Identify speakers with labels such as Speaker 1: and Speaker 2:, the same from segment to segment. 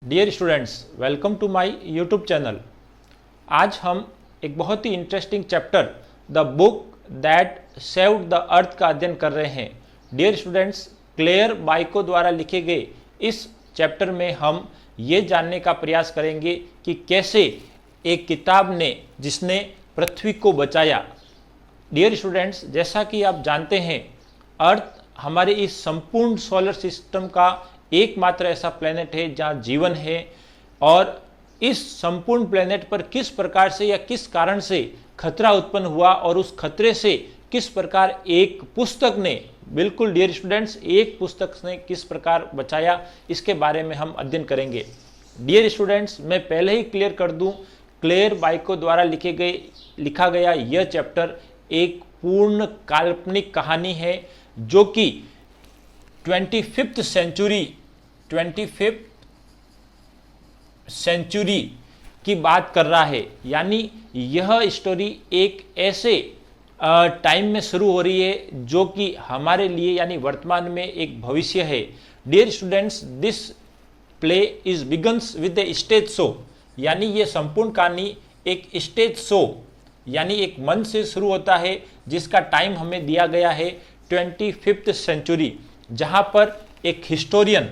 Speaker 1: Dear students, welcome to my YouTube channel. आज हम एक बहुत ही interesting chapter the book that saved the earth का अध्ययन कर रहे हैं। डियर स्टूडेंट्स, क्लेयर बाइको द्वारा लिखे गए इस चैप्टर में हम ये जानने का प्रयास करेंगे कि कैसे एक किताब ने जिसने पृथ्वी को बचाया। डियर स्टूडेंट्स, जैसा कि आप जानते हैं, अर्थ हमारे इस संपूर्ण सोलर सिस्टम का एकमात्र ऐसा प्लेनेट है जहां जीवन है, और इस संपूर्ण प्लेनेट पर किस प्रकार से या किस कारण से खतरा उत्पन्न हुआ और उस खतरे से किस प्रकार एक पुस्तक ने, बिल्कुल डियर स्टूडेंट्स, एक पुस्तक ने किस प्रकार बचाया, इसके बारे में हम अध्ययन करेंगे। डियर स्टूडेंट्स, मैं पहले ही क्लियर कर दूं, क्लेयर बाइको द्वारा लिखा गया यह चैप्टर एक पूर्ण काल्पनिक कहानी है जो कि 25th सेंचुरी की बात कर रहा है। यानी यह स्टोरी एक ऐसे टाइम में शुरू हो रही है जो कि हमारे लिए यानी वर्तमान में एक भविष्य है। Dear students, this play is begins with a stage show. यानी ये संपूर्ण कहानी एक स्टेज शो यानी एक मंच से शुरू होता है जिसका टाइम हमें दिया गया है 25th सेंचुरी, जहां पर एक हिस्टोरियन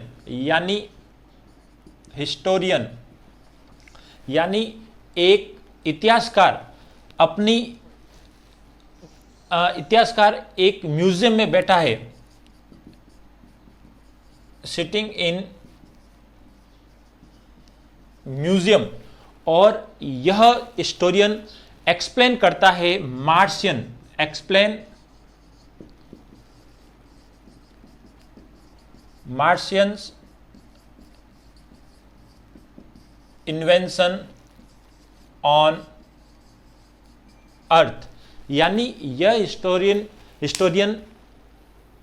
Speaker 1: यानी एक इतिहासकार एक म्यूजियम में बैठा है, सिटिंग इन म्यूजियम, और यह हिस्टोरियन एक्सप्लेन करता है मार्शियंस इन्वेंशन ऑन अर्थ। यानी यह हिस्टोरियन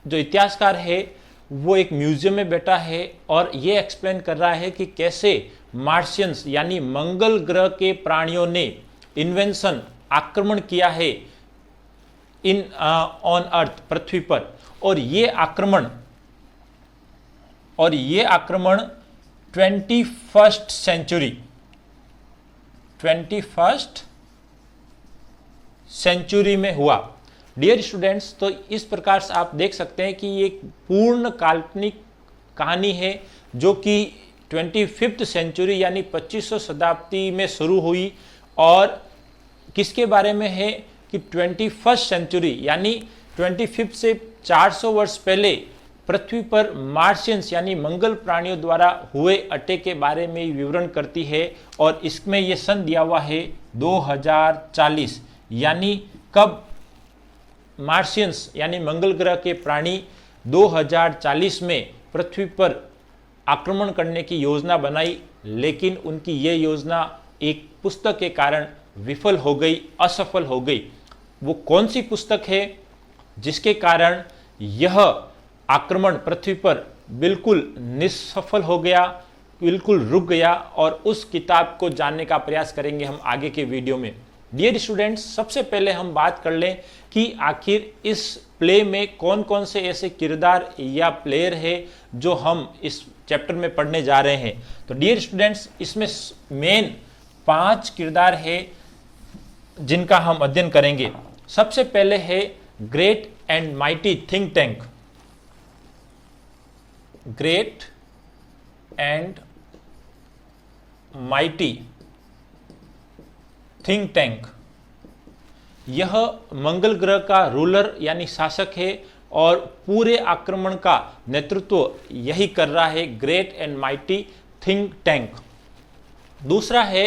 Speaker 1: जो इतिहासकार है वो एक म्यूजियम में बैठा है और ये एक्सप्लेन कर रहा है कि कैसे मार्शियंस यानी मंगल ग्रह के प्राणियों ने इन्वेंशन आक्रमण किया है ऑन अर्थ, पृथ्वी पर। और ये आक्रमण 21st सेंचुरी में हुआ। डियर स्टूडेंट्स, तो इस प्रकार से आप देख सकते हैं कि ये एक पूर्ण काल्पनिक कहानी है जो कि 25th सेंचुरी यानी 2500 शताब्दी में शुरू हुई, और किसके बारे में है कि 21st सेंचुरी यानी 25th से 400 वर्ष पहले पृथ्वी पर मार्शियंस यानी मंगल प्राणियों द्वारा हुए अटैक के बारे में विवरण करती है। और इसमें यह सन दिया हुआ है 2040। यानी कब मार्शियंस यानी मंगल ग्रह के प्राणी 2040 में पृथ्वी पर आक्रमण करने की योजना बनाई, लेकिन उनकी यह योजना एक पुस्तक के कारण असफल हो गई। वो कौन सी पुस्तक है जिसके कारण यह आक्रमण पृथ्वी पर बिल्कुल निष्सफल हो गया, बिल्कुल रुक गया, और उस किताब को जानने का प्रयास करेंगे हम आगे के वीडियो में। डियर स्टूडेंट्स, सबसे पहले हम बात कर लें कि आखिर इस प्ले में कौन कौन से ऐसे किरदार या प्लेयर है जो हम इस चैप्टर में पढ़ने जा रहे हैं। तो डियर स्टूडेंट्स, इसमें मेन 5 किरदार है जिनका हम अध्ययन करेंगे। सबसे पहले है great and mighty think tank. Great and mighty think tank, यह मंगल ग्रह का रूलर यानी शासक है और पूरे आक्रमण का नेतृत्व यही कर रहा है, great and mighty think tank. दूसरा है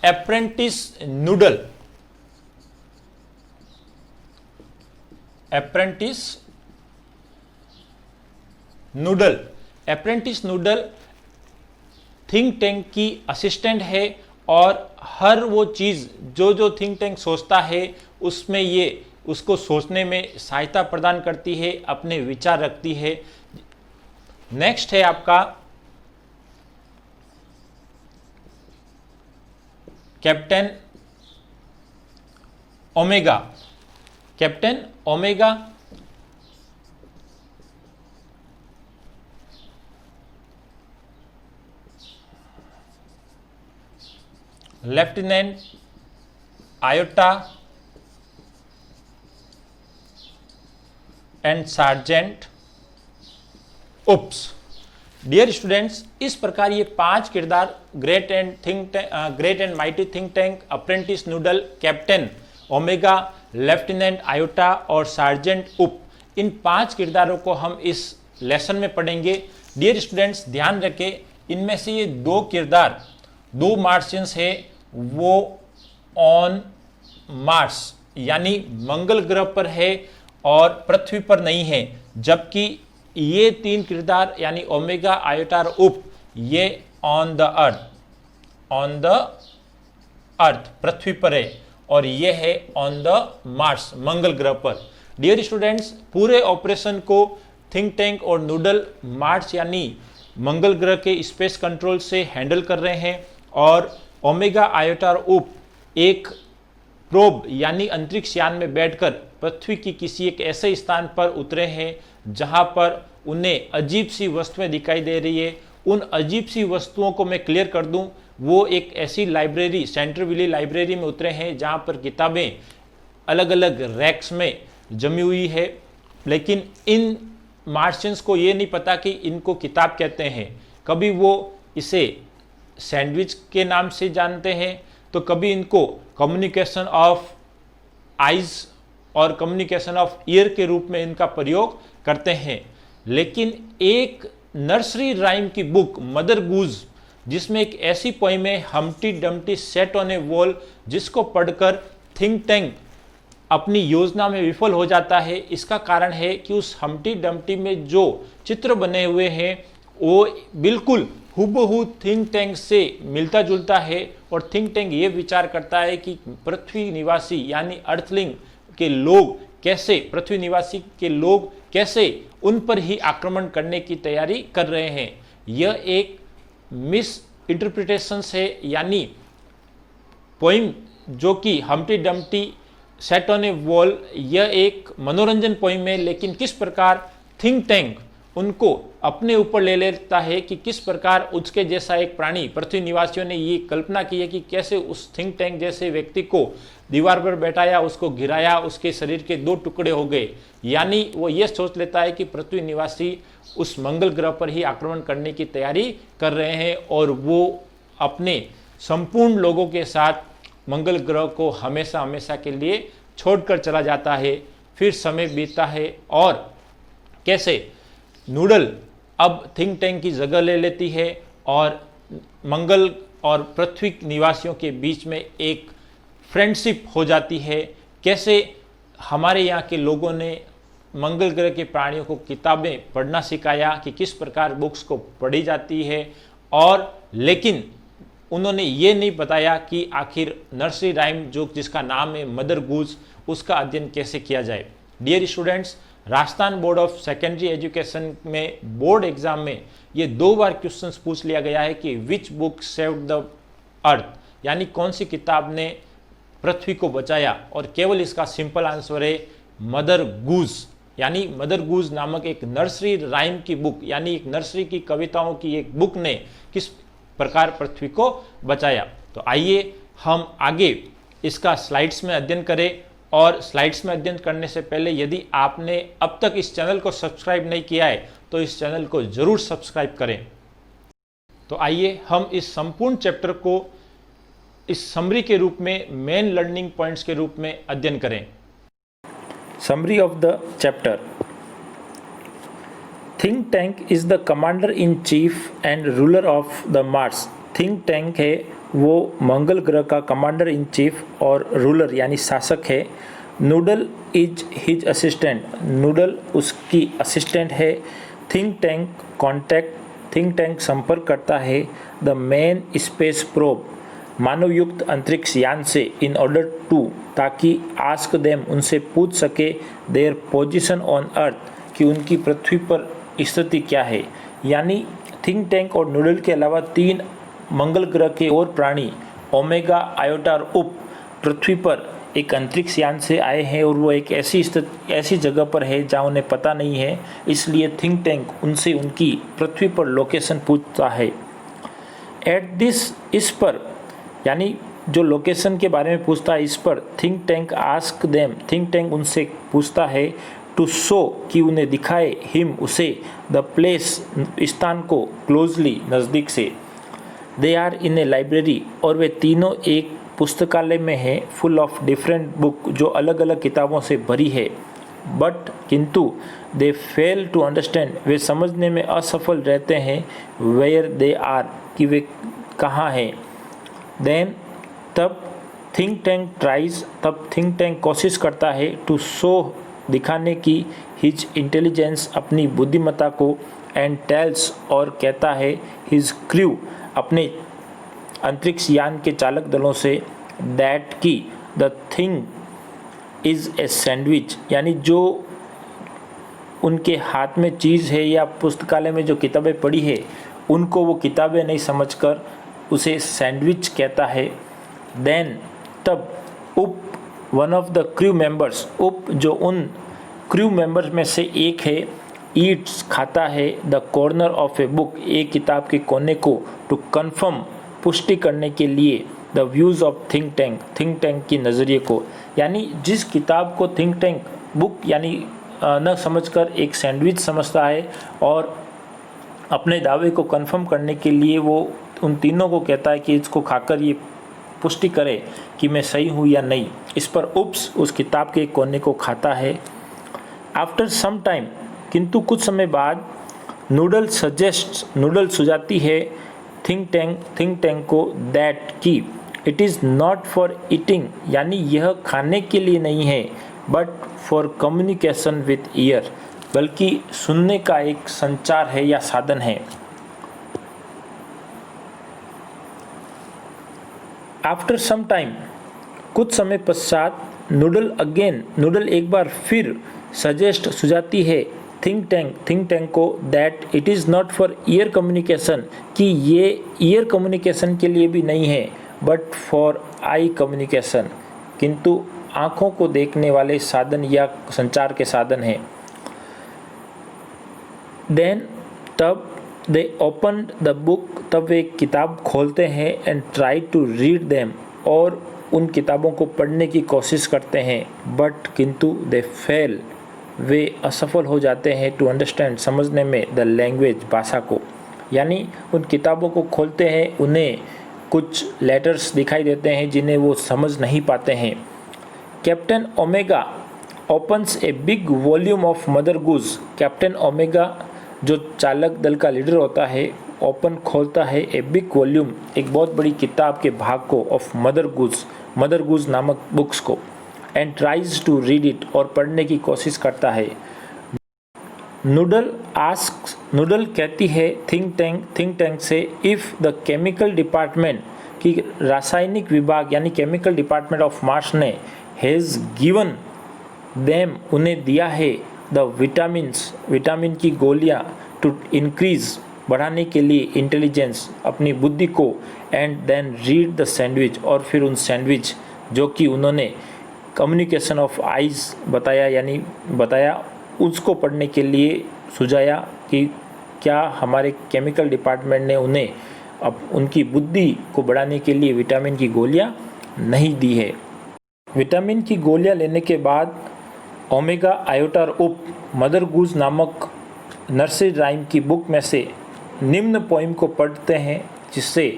Speaker 1: apprentice noodle. Apprentice noodle think Tank की असिस्टेंट है, और हर वो चीज़ जो थिंक टैंक सोचता है उसमें ये उसको सोचने में सहायता प्रदान करती है, अपने विचार रखती है। नेक्स्ट है आपका captain Omega. Lieutenant Iota and sergeant Oops. Dear students, इस प्रकार ये 5 किरदार great and mighty think tank, apprentice noodle, captain Omega, lieutenant Iota और सार्जेंट उप, इन 5 किरदारों को हम इस लेसन में पढ़ेंगे। डियर स्टूडेंट्स, ध्यान रखें, इनमें से ये 2 किरदार 2 मार्शियंस है, वो ऑन मार्स यानी मंगल ग्रह पर है और पृथ्वी पर नहीं है, जबकि ये 3 किरदार यानी ओमेगा, आयोटा और उप, ये ऑन द अर्थ पृथ्वी पर है, और ये है ऑन द मार्स मंगल ग्रह पर। डियर स्टूडेंट्स, पूरे ऑपरेशन को थिंक टैंक और नूडल मार्स यानी मंगल ग्रह के स्पेस कंट्रोल से हैंडल कर रहे हैं, और ओमेगा, आयोटा और उप एक प्रोब यानी अंतरिक्ष यान में बैठकर पृथ्वी की किसी एक ऐसे स्थान पर उतरे हैं जहां पर उन्हें अजीब सी वस्तुएं दिखाई दे रही है। उन अजीब सी वस्तुओं को मैं क्लियर कर दूं, वो एक ऐसी लाइब्रेरी, सेंट्रल विली लाइब्रेरी में उतरे हैं जहां पर किताबें अलग अलग रैक्स में जमी हुई है, लेकिन इन मार्शियंस को ये नहीं पता कि इनको किताब कहते हैं। कभी वो इसे सैंडविच के नाम से जानते हैं, तो कभी इनको कम्युनिकेशन ऑफ आइज और कम्युनिकेशन ऑफ ईयर के रूप में इनका प्रयोग करते हैं। लेकिन एक नर्सरी राइम की बुक मदर गूज, जिसमें एक ऐसी पोइम है Humpty Dumpty set on A wall, जिसको पढ़कर थिंक टैंक अपनी योजना में विफल हो जाता है। इसका कारण है कि उस हम्टी डम्टी में जो चित्र बने हुए हैं वो बिल्कुल हुबहू थिंक टैंक से मिलता जुलता है, और थिंक टैंक ये विचार करता है कि पृथ्वी निवासी यानी अर्थलिंग के लोग कैसे, पृथ्वी निवासी के लोग कैसे उन पर ही आक्रमण करने की तैयारी कर रहे हैं। यह एक मिस इंटरप्रिटेशन है, यानी पोइम जो कि Humpty Dumpty set on A wall, यह एक मनोरंजन पोइम है, लेकिन किस प्रकार थिंक टैंक उनको अपने ऊपर ले लेता है कि किस प्रकार उसके जैसा एक प्राणी, पृथ्वी निवासियों ने ये कल्पना की है कि कैसे उस थिंक टैंक जैसे व्यक्ति को दीवार पर बैठाया, उसको गिराया, उसके शरीर के 2 टुकड़े हो गए। यानी वो ये सोच लेता है कि पृथ्वी निवासी उस मंगल ग्रह पर ही आक्रमण करने की तैयारी कर रहे हैं, और वो अपने संपूर्ण लोगों के साथ मंगल ग्रह को हमेशा हमेशा के लिए छोड़कर चला जाता है। फिर समय बीतता है और कैसे नूडल अब थिंक टैंक की जगह ले लेती है, और मंगल और पृथ्वी निवासियों के बीच में एक फ्रेंडशिप हो जाती है। कैसे हमारे यहाँ के लोगों ने मंगल ग्रह के प्राणियों को किताबें पढ़ना सिखाया कि किस प्रकार बुक्स को पढ़ी जाती है, और लेकिन उन्होंने ये नहीं बताया कि आखिर नर्सरी राइम जो जिसका नाम है मदर गूज, उसका अध्ययन कैसे किया जाए। Dear students, Rajasthan board of secondary education में बोर्ड एग्जाम में ये 2 बार क्वेश्चंस पूछ लिया गया है कि which book saved the earth, यानी कौन सी किताब ने पृथ्वी को बचाया, और केवल इसका सिंपल आंसर है मदर गूज। यानी मदर गूज नामक एक नर्सरी राइम की बुक, यानी एक नर्सरी की कविताओं की एक बुक ने किस प्रकार पृथ्वी को बचाया। तो आइए हम आगे इसका स्लाइड्स में अध्ययन करें, और स्लाइड्स में अध्ययन करने से पहले यदि आपने अब तक इस चैनल को सब्सक्राइब नहीं किया है तो इस चैनल को जरूर सब्सक्राइब करें। तो आइए हम इस संपूर्ण चैप्टर को इस समरी के रूप में, मेन लर्निंग पॉइंट्स के रूप में अध्ययन करें। Summary of the chapter. Think tank is the commander in cheap and ruler of the Mars. Think Tank है वो मंगल ग्रह का कमांडर इन चीफ और रूलर यानी शासक है। Noodle is his assistant. Noodle उसकी असिस्टेंट है। Think tank contact. Think tank संपर्क करता है द मेन स्पेस प्रोब मानवयुक्त अंतरिक्ष यान से इन ऑर्डर टू, ताकि आस्क देम उनसे पूछ सके देयर पोजीशन ऑन अर्थ कि उनकी पृथ्वी पर स्थिति क्या है। यानी थिंक टैंक और नूडल के अलावा 3 मंगल ग्रह के और प्राणी ओमेगा, आयोटा और उप पृथ्वी पर एक अंतरिक्ष यान से आए हैं, और वो एक ऐसी जगह पर है जहाँ उन्हें पता नहीं है, इसलिए थिंक टैंक उनसे उनकी पृथ्वी पर लोकेशन पूछता है। एट दिस, इस पर यानी
Speaker 2: जो लोकेशन के बारे में पूछता है, इस पर think tank ask them, think tank उनसे पूछता है टू शो कि उन्हें दिखाए, हिम उसे, द प्लेस स्थान को, क्लोजली नज़दीक से। They are in A library और वे तीनों एक पुस्तकालय में हैं, फुल ऑफ डिफरेंट बुक जो अलग अलग किताबों से भरी है। बट किंतु दे फेल टू अंडरस्टैंड, वे समझने में असफल रहते हैं, वेयर दे आर, कि वे कहाँ हैं। देन तब थिंक टैंक ट्राइज, तब थिंक टैंक कोशिश करता है टू शो, दिखाने की, हिज इंटेलिजेंस, अपनी बुद्धिमत्ता को, एंड टेल्स, और कहता है, हिज क्रू, अपने अंतरिक्ष यान के चालक दलों से, दैट की the thing is a sandwich, यानी जो उनके हाथ में चीज़ है या पुस्तकालय में जो किताबें पड़ी है उनको वो किताबें नहीं समझकर उसे सैंडविच कहता है। देन तब उप, one of the crew members, उप जो उन क्रू मेंबर्स में से एक है, ईट्स खाता है, the corner of a book, एक किताब के कोने को, टू कन्फर्म, पुष्टि करने के लिए, the views of think tank, think Tank की नज़रिए को, यानी जिस किताब को थिंक टैंक बुक यानी न समझकर एक सैंडविच समझता है और अपने दावे को कंफर्म करने के लिए वो उन तीनों को कहता है कि इसको खाकर ये पुष्टि करे कि मैं सही हूँ या नहीं। इस पर उप्स उस किताब के कोने को खाता है। आफ्टर सम टाइम, किंतु कुछ समय बाद, नूडल सजेस्ट, नूडल सुझाती है थिंक टैंक को, दैट की it is not for eating, यानी यह खाने के लिए नहीं है, but for communication with year, बल्कि सुनने का एक संचार है या साधन है। आफ्टर सम टाइम, कुछ समय पश्चात, नूडल एक बार फिर सजेस्ट सुझाती है थिंक टैंक को, that it is not for year communication, कि ये ईयर कम्युनिकेशन के लिए भी नहीं है, बट फॉर आई कम्युनिकेशन, किंतु आँखों को देखने वाले साधन या संचार के साधन हैं। देन तब दे ओपनड द बुक, तब वे किताब खोलते हैं, and try to read them, और उन किताबों को पढ़ने की कोशिश करते हैं, बट किंतु दे फेल, वे असफल हो जाते हैं, टू अंडरस्टैंड, समझने में, द लैंग्वेज, भाषा को, यानी उन किताबों को खोलते हैं, उन्हें कुछ लेटर्स दिखाई देते हैं जिन्हें वो समझ नहीं पाते हैं। Captain omega opens a big volume of mother goose, captain omega जो चालक दल का लीडर होता है, ओपन खोलता है, ए बिग वॉल्यूम, एक बहुत बड़ी किताब के भाग को, ऑफ मदर गूज नामक बुक्स को, and tries to read it, और पढ़ने की कोशिश करता है। नूडल कहती है थिंक टैंक से, इफ़ द केमिकल डिपार्टमेंट, की रासायनिक विभाग यानी केमिकल डिपार्टमेंट ऑफ मार्स ने, हैज़ गिवन देम, उन्हें दिया है, द विटामिन की गोलियां, टू इंक्रीज, बढ़ाने के लिए, इंटेलिजेंस, अपनी बुद्धि को, and then read the sandwich, और फिर उन सैंडविच जो कि उन्होंने कम्युनिकेशन ऑफ आइज़ बताया उसको पढ़ने के लिए सुझाया कि क्या हमारे केमिकल डिपार्टमेंट ने उन्हें अब उनकी बुद्धि को बढ़ाने के लिए विटामिन की गोलियां नहीं दी है। विटामिन की गोलियां लेने के बाद ओमेगा, आयोटा और उप मदर गूज नामक नर्सरी राइम की बुक में से निम्न पोइम को पढ़ते हैं, जिससे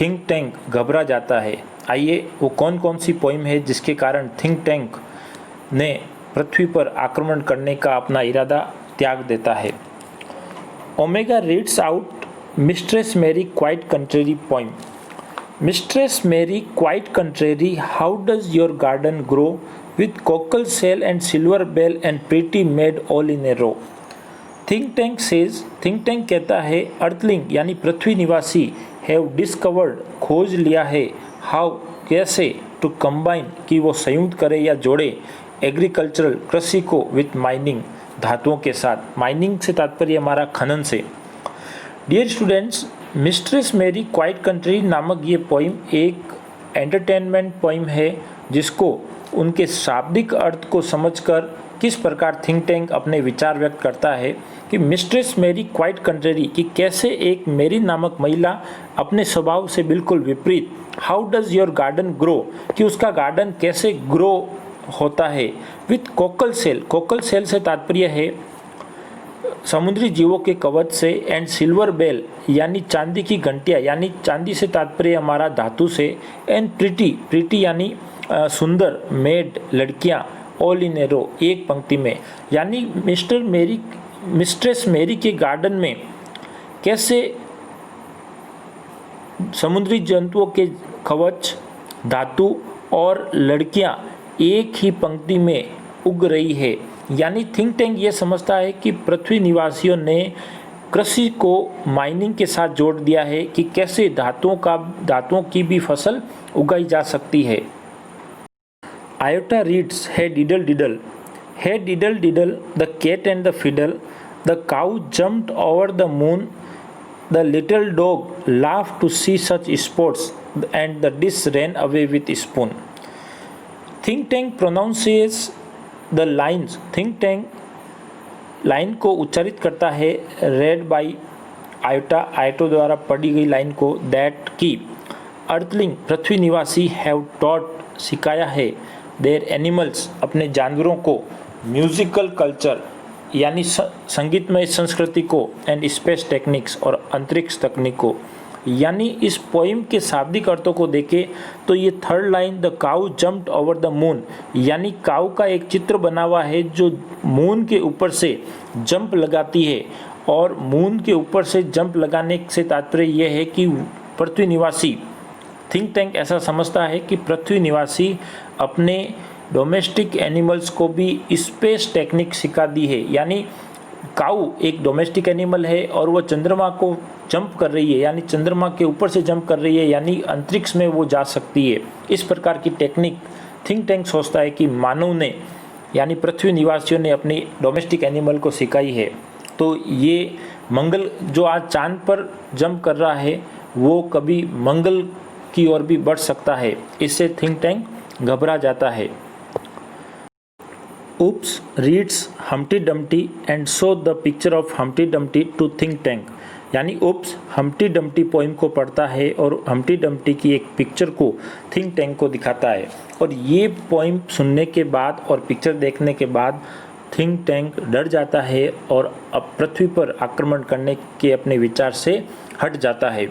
Speaker 2: थिंक टैंक घबरा जाता है। आइए वो कौन कौन सी पोइम है जिसके कारण थिंक टैंक ने पृथ्वी पर आक्रमण करने का अपना इरादा त्याग देता है। Omega reads out mistress Mary quite contrary poem. Mistress Mary quite contrary, how does your garden grow with cockle shell and silver bell and pretty maid all in a row. Think tank says, think tank कहता है, अर्थलिंग यानी पृथ्वी निवासी, have discovered, खोज लिया है, how कैसे, to combine कि वो संयुक्त करे या जोड़े, एग्रीकल्चरल कृषि को, विथ माइनिंग धातुओं के साथ। माइनिंग से तात्पर्य हमारा खनन से। Dear students, mistress Mary quite country नामक ये पोइम एक एंटरटेनमेंट पोइम है, जिसको उनके शाब्दिक अर्थ को समझकर किस प्रकार थिंक टैंक अपने विचार व्यक्त करता है कि मिस्ट्रेस मैरी क्वाइट कंट्रेरी, कि कैसे एक मैरी नामक महिला अपने स्वभाव से बिल्कुल विपरीत, how does your garden grow, कि उसका गार्डन कैसे ग्रो होता है, विथ कोकल सेल से तात्पर्य है समुद्री जीवों के कवच से, एंड सिल्वर बेल यानी चांदी की घंटियाँ, यानी चांदी से तात्पर्य हमारा धातु से, एंड प्रीटी यानी सुंदर, मेड लड़कियाँ, ऑल इन ए रो एक पंक्ति में, यानी मिस्ट्रेस मैरी के गार्डन में कैसे समुद्री जंतुओं के कवच, धातु और लड़कियां एक ही पंक्ति में उग रही है। यानी थिंक टैंक ये समझता है कि पृथ्वी निवासियों ने कृषि को माइनिंग के साथ जोड़ दिया है कि कैसे धातुओं की भी फसल उगाई जा सकती है। Iota reads hey diddle diddle, the cat and the fiddle, the cow jumped over the moon, the little dog laughed to see such sports, and the dish ran away with spoon. Think Tank pronounces the lines, Think Tank line को उच्चारित करता है red by iodo द्वारा पढ़ी गई line को, that की अर्थलिंग पृथ्वी निवासी हैव टॉट सिखाया है, देयर एनिमल्स अपने जानवरों को, म्यूजिकल कल्चर यानी संगीतमय संस्कृति को, एंड स्पेस टेक्निक्स और अंतरिक्ष तकनीक को। यानी इस पोइम के शाब्दिक अर्थों को देखें तो ये third line, the cow jumped over the moon, यानी काउ का एक चित्र बना हुआ है जो मून के ऊपर से जंप लगाती है, और मून के ऊपर से जंप लगाने से तात्पर्य यह है कि पृथ्वी निवासी, थिंक टैंक ऐसा समझता है कि पृथ्वी निवासी अपने डोमेस्टिक एनिमल्स को भी स्पेस टेक्निक सिखा दी है। यानी काऊ एक डोमेस्टिक एनिमल है और वो चंद्रमा को जंप कर रही है, यानी चंद्रमा के ऊपर से जंप कर रही है, यानी अंतरिक्ष में वो जा सकती है। इस प्रकार की टेक्निक थिंक टैंक सोचता है कि मानव ने यानी पृथ्वी निवासियों ने अपनी डोमेस्टिक एनिमल को सिखाई है। तो ये मंगल जो आज चांद पर जंप कर रहा है वो कभी मंगल की ओर भी बढ़ सकता है, इससे थिंक टैंक घबरा जाता है। Oops reads Humpty Dumpty and showed the picture of Humpty Dumpty to think tank, यानी Oops Humpty Dumpty पोइम को पढ़ता है और Humpty Dumpty की एक पिक्चर को थिंक टैंक को दिखाता है, और ये पोइम सुनने के बाद और पिक्चर देखने के बाद थिंक टैंक डर जाता है और अब पृथ्वी पर आक्रमण करने के अपने विचार से हट जाता है।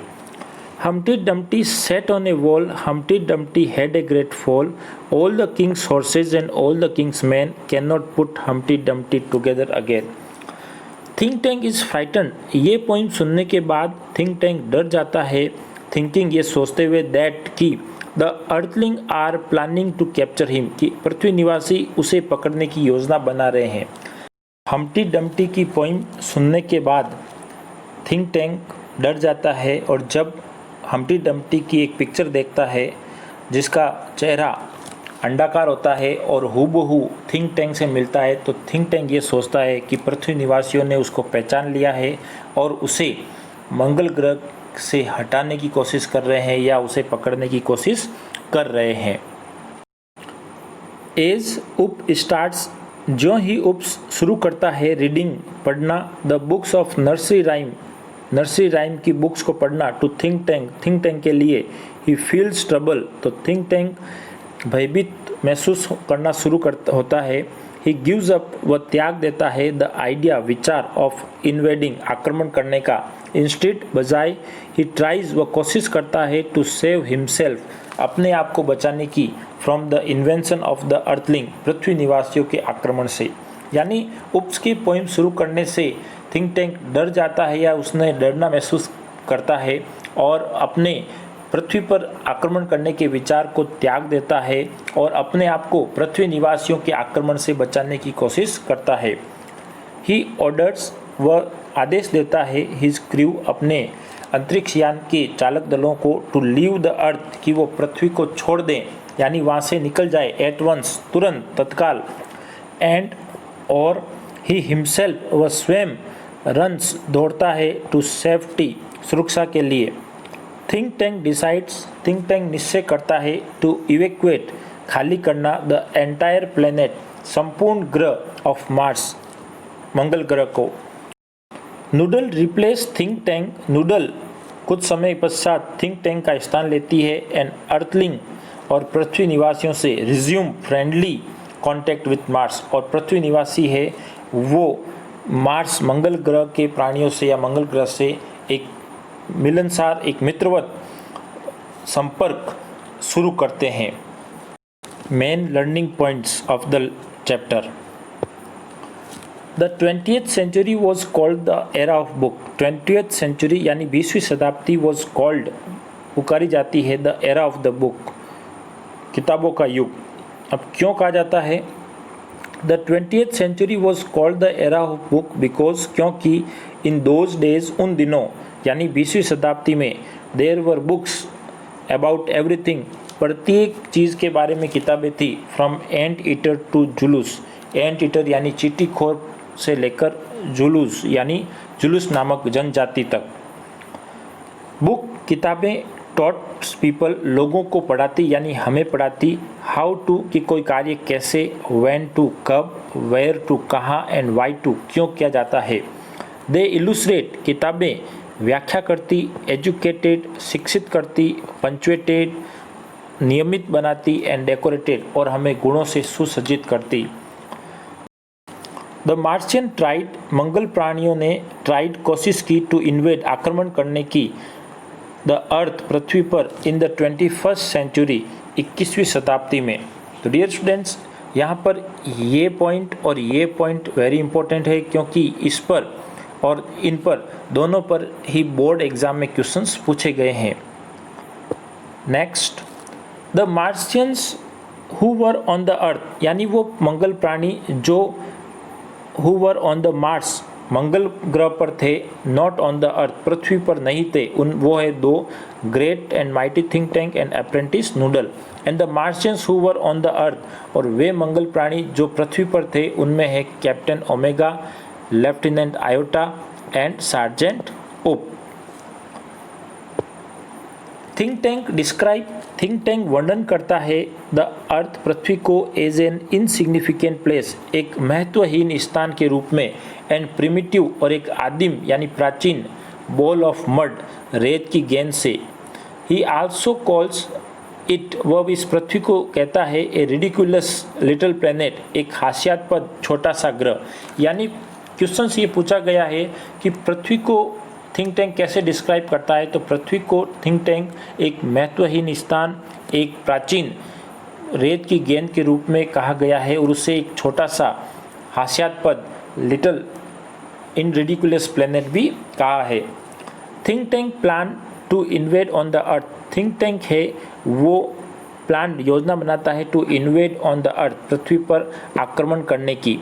Speaker 2: Humpty Dumpty sat on a wall, Humpty Dumpty had a great fall, all the king's horses and all the king's men cannot put Humpty Dumpty together again। Think Tank is frightened, ये point सुनने के बाद think tank डर जाता है, thinking ये सोचते हुए दैट कि the earthling are planning to capture him, कि पृथ्वी निवासी उसे पकड़ने की योजना बना रहे हैं। हम्प्टी डम्प्टी की पॉइंट सुनने के बाद थिंक टैंक डर जाता है, और जब हम्प्टी डम्प्टी की एक पिक्चर देखता है जिसका चेहरा अंडाकार होता है और हूबहू थिंक टैंक से मिलता है, तो थिंक टैंक ये सोचता है कि पृथ्वी निवासियों ने उसको पहचान लिया है और उसे मंगल ग्रह से हटाने की कोशिश कर रहे हैं या उसे पकड़ने की कोशिश कर रहे हैं। एज उप स्टार्ट्स, जो ही उप्स शुरू करता है रीडिंग पढ़ना, the books of nursery rhyme की बुक्स को पढ़ना, टू थिंक टैंक के लिए ही फील्स ट्रबल, तो थिंक टैंक भयभीत महसूस करना शुरू होता है। ही गिव्स अप, वह त्याग देता है, द आइडिया विचार ऑफ इन्वेडिंग आक्रमण करने का, इंस्टेड बजाय ही ट्राइज, वह कोशिश करता है, टू सेव हिमसेल्फ अपने आप को बचाने की, from the invention of the earthling पृथ्वी निवासियों के आक्रमण से। यानी उप्स की पोइम शुरू करने से थिंक टैंक डर जाता है या उसने डरना महसूस करता है और अपने पृथ्वी पर आक्रमण करने के विचार को त्याग देता है और अपने आप को पृथ्वी निवासियों के आक्रमण से बचाने की कोशिश करता है। ही ऑर्डर्स, वह आदेश देता है, हिज क्रू अपने अंतरिक्ष यान के चालक दलों को, टू लीव द अर्थ, कि वो पृथ्वी को छोड़ दें यानी वहाँ से निकल जाए, एट वंस तुरंत तत्काल, एंड और ही हिमसेल्फ, वह स्वयं रन्स दौड़ता है, टू सेफ्टी सुरक्षा के लिए। Think tank decides, think tank निश्चय करता है, टू इवैक्यूएट खाली करना, द एंटायर प्लेनेट संपूर्ण ग्रह ऑफ मार्स, मंगल ग्रह को। Noodle replace think tank, noodle कुछ समय पश्चात थिंक टैंक का स्थान लेती है एंड अर्थलिंग और पृथ्वी निवासियों से resume friendly contact with Mars, और पृथ्वी निवासी है वो मार्स मंगल ग्रह के प्राणियों से या मंगल ग्रह से एक मिलनसार, एक मित्रवत संपर्क शुरू करते हैं। Main learning points of the chapter. The 20th century was called the era of book। 20th century यानी 20वीं शताब्दी was called, पुकारी जाती है, the era of the book, किताबों का युग। अब क्यों कहा जाता है? The 20th century was called the era of book because, क्योंकि in those days, उन दिनों यानी 20वीं शताब्दी में, there were books about everything, प्रत्येक चीज़ के बारे में किताबें थी, फ्रॉम एंट ईटर टू जुलूस, एंट ईटर यानी चींटीखोर से लेकर जुलूस यानी जुलूस नामक जनजाति तक। बुक किताबें टॉट्स पीपल, लोगों को पढ़ाती यानी हमें पढ़ाती, हाउ टू कि कोई कार्य कैसे, व्हेन टू कब, वेयर टू कहाँ, एंड वाई टू क्यों किया जाता है। दे इलुस्ट्रेट किताबें व्याख्या करती, एजुकेटेड शिक्षित करती, पंचुएटेड नियमित बनाती, एंड डेकोरेटेड और हमें गुणों से सुसज्जित करती। द मार्शियन ट्राइड, मंगल प्राणियों ने ट्राइड कोशिश की, टू इन्वेड आक्रमण करने की, द अर्थ पृथ्वी पर, इन द 21st सेंचुरी 21वीं शताब्दी में। तो डियर स्टूडेंट्स, यहाँ पर ये पॉइंट और ये पॉइंट वेरी इंपॉर्टेंट है, क्योंकि इस पर और इन पर दोनों पर ही बोर्ड एग्जाम में क्वेश्चंस पूछे गए हैं। Next, the Martians who were on the earth, यानी वो मंगल प्राणी जो who were on the Mars, मंगल ग्रह पर थे, नॉट ऑन द अर्थ, पृथ्वी पर नहीं थे, उन वो है दो, great and mighty think Tank and Apprentice Noodle. And the Martians who were on the earth, और वे मंगल प्राणी जो पृथ्वी पर थे, उनमें है captain Omega, lieutenant Iota and sergeant op. Think tank describe, think tank वर्णन करता है द अर्थ पृथ्वी को एज एन इनसिग्निफिकेंट प्लेस, एक महत्वहीन स्थान के रूप में, एंड प्रिमिटिव और एक आदिम यानी प्राचीन, बॉल ऑफ मड रेत की गेंद से। ही आल्सो कॉल्स इट, वह इस पृथ्वी को कहता है, ए रिडिकुलस लिटिल प्लेनेट, एक हास्यास्पद छोटा सा ग्रह। यानी क्वेश्चन ये पूछा गया है कि पृथ्वी को थिंक टैंक कैसे डिस्क्राइब करता है, तो पृथ्वी को थिंक टैंक एक महत्वहीन स्थान, एक प्राचीन रेत की गेंद के रूप में कहा गया है, और उसे एक छोटा सा हास्यास्पद लिटिल इन रिडिकुलस प्लेनेट भी कहा है। Think Tank plan to invade on the earth, Think Tank है वो प्लान योजना बनाता है, to invade on the earth, पृथ्वी पर आक्रमण करने की।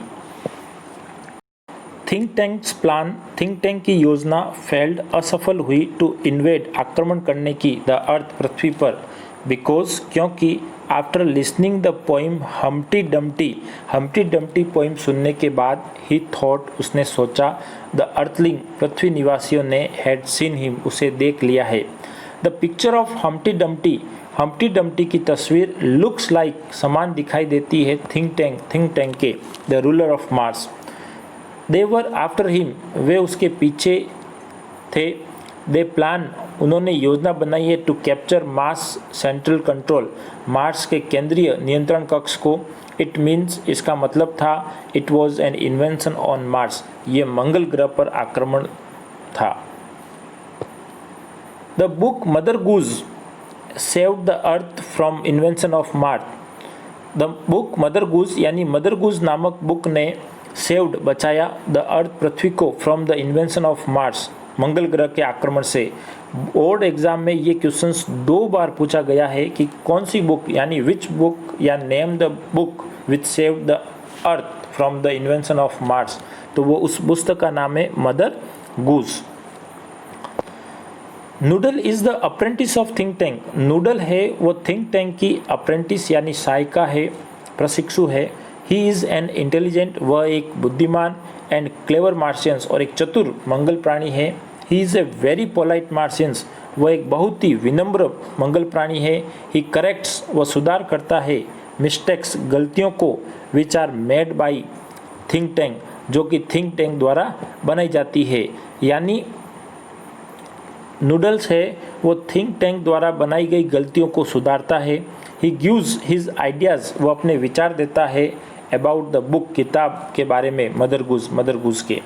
Speaker 2: Think Tank's plan, Think Tank की योजना फेल्ड, असफल हुई, टू इन्वेड आक्रमण करने की, द अर्थ पृथ्वी पर, बिकॉज क्योंकि, after listening the poem Humpty Dumpty, Humpty Dumpty poem सुनने के बाद, ही थॉट उसने सोचा, द अर्थलिंग पृथ्वी निवासियों ने, हैड सीन हिम उसे देख लिया है। The picture of Humpty Dumpty की तस्वीर लुक्स लाइक समान दिखाई देती है थिंक टैंक के, the ruler of Mars. They were after him, वे उसके पीछे थे। दे प्लान, उन्होंने योजना बनाई है, to capture Mars Central Control, Mars के केंद्रीय नियंत्रण कक्ष को। इट मीन्स, इसका मतलब था, it was an invention on Mars, ये मंगल ग्रह पर आक्रमण था। The book Mother Goose saved the earth from invention of Mars. The book Mother Goose यानी मदर गूज नामक बुक ने सेव्ड बचाया, द अर्थ पृथ्वी को, from the invention of Mars मंगल ग्रह के आक्रमण से। बोर्ड एग्जाम में ये क्वेश्चंस 2 बार पूछा गया है कि कौन सी बुक यानी विच बुक, या name the book which saved the earth from the invention of Mars, तो वो उस पुस्तक का नाम है mother goose. Noodle is the apprentice of think tank, noodle है वो थिंक टैंक की अप्रेंटिस यानी सहायिका है, प्रशिक्षु है। ही इज़ एन इंटेलिजेंट, वह एक बुद्धिमान, एंड क्लेवर मार्शियंस और एक चतुर मंगल प्राणी है। He is a very polite Martians, वह एक बहुत ही विनम्र मंगल प्राणी है। ही करेक्ट्स, वह सुधार करता है, मिस्टेक्स गलतियों को, which are made by think tank, जो कि थिंक टैंक द्वारा बनाई जाती है। यानी नूडल्स है वो थिंक टैंक द्वारा बनाई गई गलतियों को सुधारता है। ही गिव्स हिज आइडियाज़, वो अपने विचार देता है अबाउट द बुक, किताब के बारे में, मदर गूज के।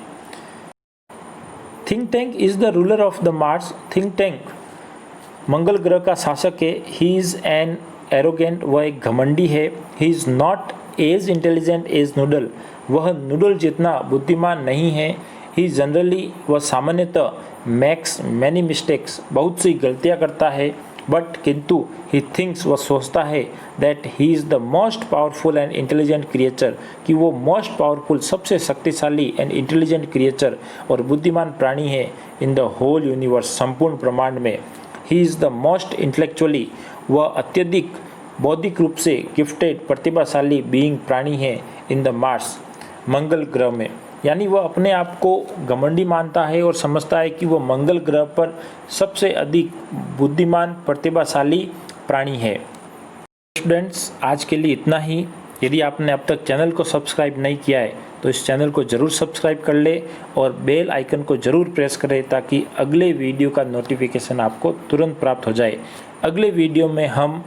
Speaker 2: Think Tank is the ruler of the Mars, Think Tank मंगल ग्रह का शासक है। ही इज़ एन एरोगेंट, वह एक घमंडी है। He is not as intelligent as noodle, वह नूडल जितना बुद्धिमान नहीं है। ही जनरली, वह सामान्यतः मैक्स मैनी मिस्टेक्स, बहुत सी गलतियाँ करता है। बट किंतु ही थिंक्स, वह सोचता है that he is the most powerful and intelligent creature, कि वो मोस्ट पावरफुल, सबसे शक्तिशाली एंड इंटेलिजेंट क्रिएचर और बुद्धिमान प्राणी है इन द होल यूनिवर्स, संपूर्ण ब्रह्मांड में। He is the most intellectually, वह अत्यधिक बौद्धिक रूप से गिफ्टेड, प्रतिभाशाली बीइंग प्राणी है इन द मार्स, मंगल ग्रह में। यानी वह अपने आप को घमंडी मानता है और समझता है कि वह मंगल ग्रह पर सबसे अधिक बुद्धिमान, प्रतिभाशाली प्राणी है। स्टूडेंट्स, आज के लिए इतना ही। यदि आपने अब तक चैनल को सब्सक्राइब नहीं किया है तो इस चैनल को ज़रूर सब्सक्राइब कर ले और बेल आइकन को ज़रूर प्रेस करें ताकि अगले वीडियो का नोटिफिकेशन आपको तुरंत प्राप्त हो जाए। अगले वीडियो में हम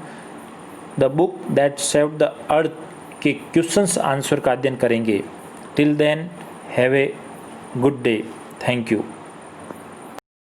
Speaker 2: the book that saved the earth के क्वेश्चंस आंसर का अध्ययन करेंगे। Till then, have a good day. Thank you.